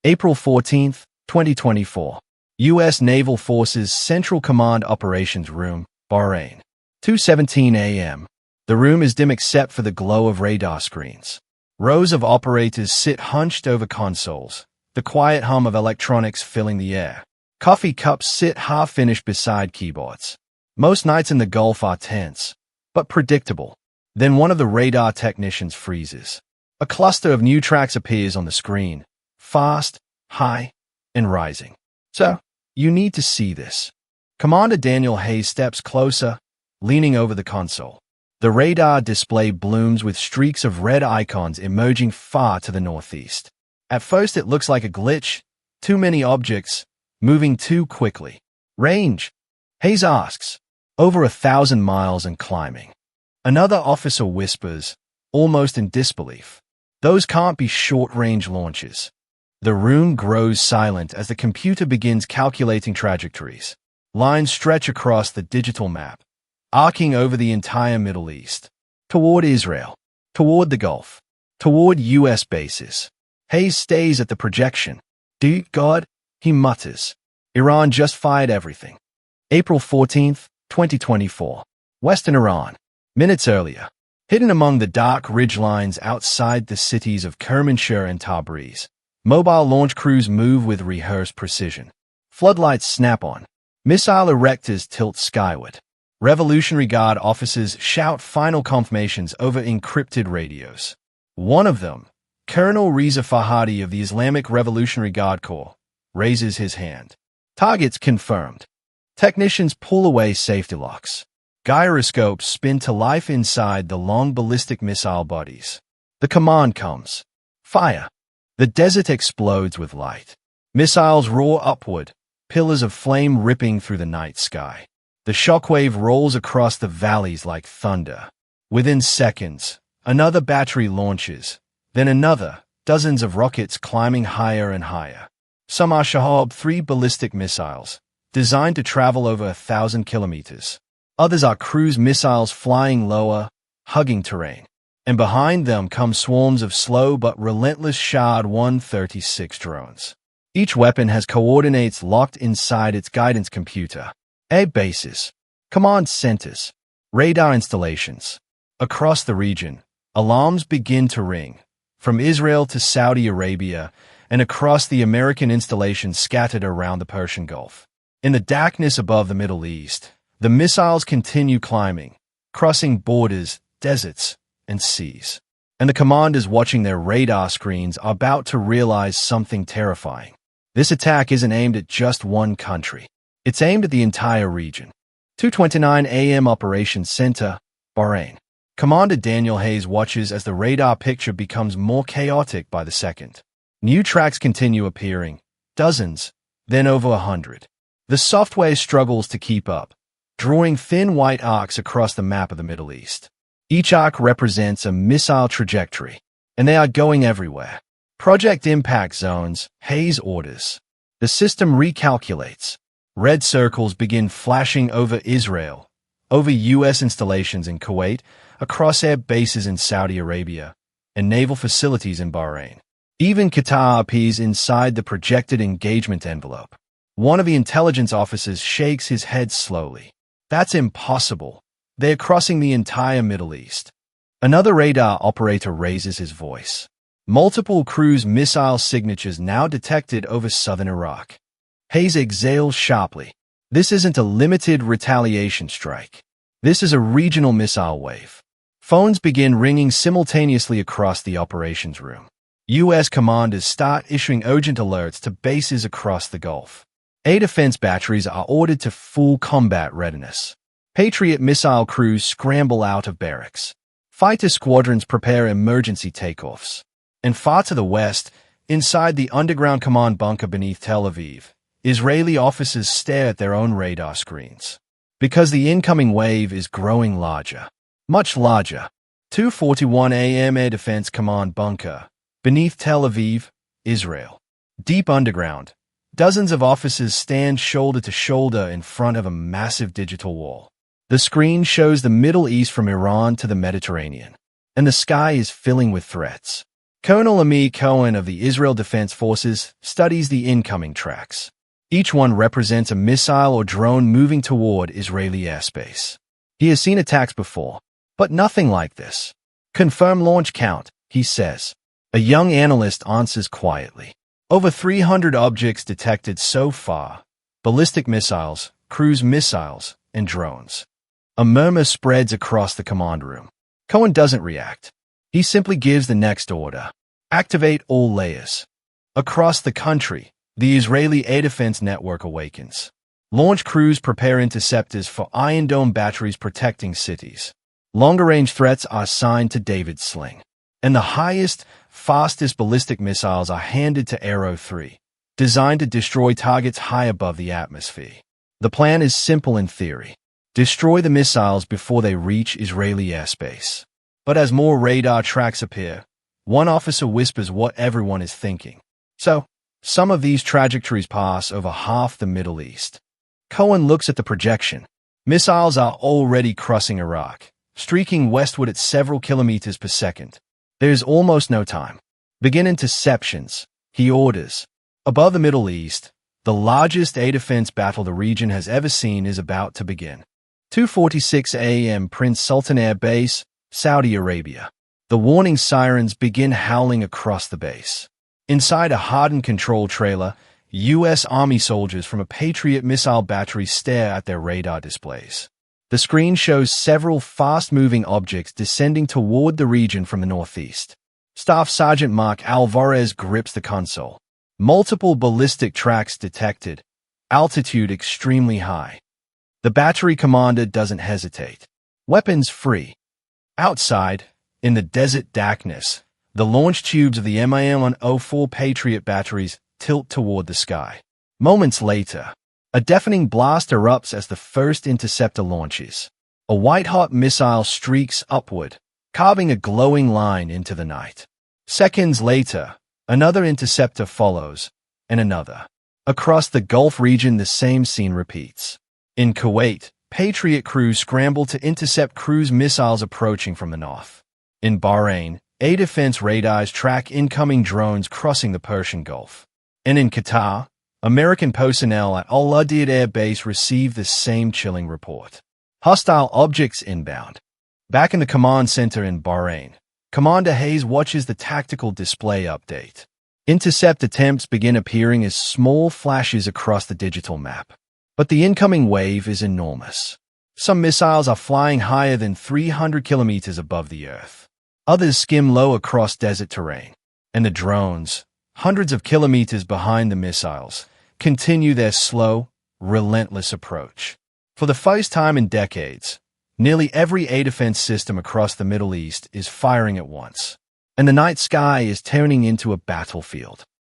April 14, 2024. U.S. Naval Forces Central Command Operations Room, Bahrain. 2:17 a.m. The room is dim except for the glow of radar screens. Rows of operators sit hunched over consoles, the quiet hum of electronics filling the air. Coffee cups sit half-finished beside keyboards. Most nights in the Gulf are tense, but predictable. Then one of the radar technicians freezes. A cluster of new tracks appears on the screen, fast, high, and rising. So, you need to see this. Commander Daniel Hayes steps closer, leaning over the console. The radar display blooms with streaks of red icons emerging far to the northeast. At first it looks like a glitch, too many objects, moving too quickly. Range? Hayes asks. Over 1,000 miles and climbing. Another officer whispers, almost in disbelief. Those can't be short-range launches. The room grows silent as the computer begins calculating trajectories. Lines stretch across the digital map, arcing over the entire Middle East. Toward Israel. Toward the Gulf. Toward U.S. bases. Hayes stays at the projection. Dear God, he mutters. Iran just fired everything. April 14, 2024. Western Iran. Minutes earlier. Hidden among the dark ridgelines outside the cities of Kermanshah and Tabriz, mobile launch crews move with rehearsed precision. Floodlights snap on. Missile erectors tilt skyward. Revolutionary Guard officers shout final confirmations over encrypted radios. One of them, Colonel Reza Fahadi of the Islamic Revolutionary Guard Corps, raises his hand. Targets confirmed. Technicians pull away safety locks. Gyroscopes spin to life inside the long ballistic missile bodies. The command comes. Fire. The desert explodes with light. Missiles roar upward, pillars of flame ripping through the night sky. The shockwave rolls across the valleys like thunder. Within seconds, another battery launches, then another, dozens of rockets climbing higher and higher. Some are Shahab-3 ballistic missiles, designed to travel over 1,000 kilometers. Others are cruise missiles flying lower, hugging terrain. And behind them come swarms of slow but relentless Shahad 136 drones. Each weapon has coordinates locked inside its guidance computer. Air bases, command centers, radar installations. Across the region, alarms begin to ring, from Israel to Saudi Arabia and across the American installations scattered around the Persian Gulf. In the darkness above the Middle East, the missiles continue climbing, crossing borders, deserts, and seas. And the commanders watching their radar screens are about to realize something terrifying. This attack isn't aimed at just one country. It's aimed at the entire region. 2:29 a.m. Operations Center, Bahrain. Commander Daniel Hayes watches as the radar picture becomes more chaotic by the second. New tracks continue appearing, dozens, then over 100. The software struggles to keep up, drawing thin white arcs across the map of the Middle East. Each arc represents a missile trajectory, and they are going everywhere. Project impact zones, Hayes orders. The system recalculates. Red circles begin flashing over Israel, over U.S. installations in Kuwait, across air bases in Saudi Arabia, and naval facilities in Bahrain. Even Qatar appears inside the projected engagement envelope. One of the intelligence officers shakes his head slowly. That's impossible. They're crossing the entire Middle East. Another radar operator raises his voice. Multiple cruise missile signatures now detected over southern Iraq. Hayes exhales sharply. This isn't a limited retaliation strike. This is a regional missile wave. Phones begin ringing simultaneously across the operations room. U.S. commanders start issuing urgent alerts to bases across the Gulf. Air defense batteries are ordered to full combat readiness. Patriot missile crews scramble out of barracks. Fighter squadrons prepare emergency takeoffs. And far to the west, inside the underground command bunker beneath Tel Aviv, Israeli officers stare at their own radar screens. Because the incoming wave is growing larger. Much larger. 2:41 a.m. Air Defense Command Bunker, beneath Tel Aviv, Israel. Deep underground, dozens of officers stand shoulder to shoulder in front of a massive digital wall. The screen shows the Middle East from Iran to the Mediterranean, and the sky is filling with threats. Colonel Amir Cohen of the Israel Defense Forces studies the incoming tracks. Each one represents a missile or drone moving toward Israeli airspace. He has seen attacks before, but nothing like this. Confirm launch count, he says. A young analyst answers quietly. Over 300 objects detected so far. Ballistic missiles, cruise missiles, and drones. A murmur spreads across the command room. Cohen doesn't react. He simply gives the next order. Activate all layers. Across the country, the Israeli air defense network awakens. Launch crews prepare interceptors for Iron Dome batteries protecting cities. Longer-range threats are assigned to David's Sling. And the highest, fastest ballistic missiles are handed to Arrow 3, designed to destroy targets high above the atmosphere. The plan is simple in theory. Destroy the missiles before they reach Israeli airspace. But as more radar tracks appear, one officer whispers what everyone is thinking. So, some of these trajectories pass over half the Middle East. Cohen looks at the projection. Missiles are already crossing Iraq, streaking westward at several kilometers per second. There is almost no time. Begin interceptions, he orders. Above the Middle East, the largest air defense battle the region has ever seen is about to begin. 2:46 a.m. Prince Sultan Air Base, Saudi Arabia. The warning sirens begin howling across the base. Inside a hardened control trailer, U.S. Army soldiers from a Patriot missile battery stare at their radar displays. The screen shows several fast-moving objects descending toward the region from the northeast. Staff Sergeant Mark Alvarez grips the console. Multiple ballistic tracks detected. Altitude extremely high. The battery commander doesn't hesitate. Weapons free. Outside, in the desert darkness, the launch tubes of the MIM-104 Patriot batteries tilt toward the sky. Moments later, a deafening blast erupts as the first interceptor launches. A white-hot missile streaks upward, carving a glowing line into the night. Seconds later, another interceptor follows, and another. Across the Gulf region, the same scene repeats. In Kuwait, Patriot crews scramble to intercept cruise missiles approaching from the north. In Bahrain, air defense radars track incoming drones crossing the Persian Gulf. And in Qatar, American personnel at United Arab Air Base receive the same chilling report. Hostile objects inbound. Back in the command center in Bahrain, Commander Hayes watches the tactical display update. Intercept attempts begin appearing as small flashes across the digital map. But the incoming wave is enormous. Some missiles are flying higher than 300 kilometers above the Earth. Others skim low across desert terrain. And the drones, hundreds of kilometers behind the missiles, continue their slow, relentless approach. For the first time in decades, nearly every air defense system across the Middle East is firing at once. And the night sky is turning into a battlefield.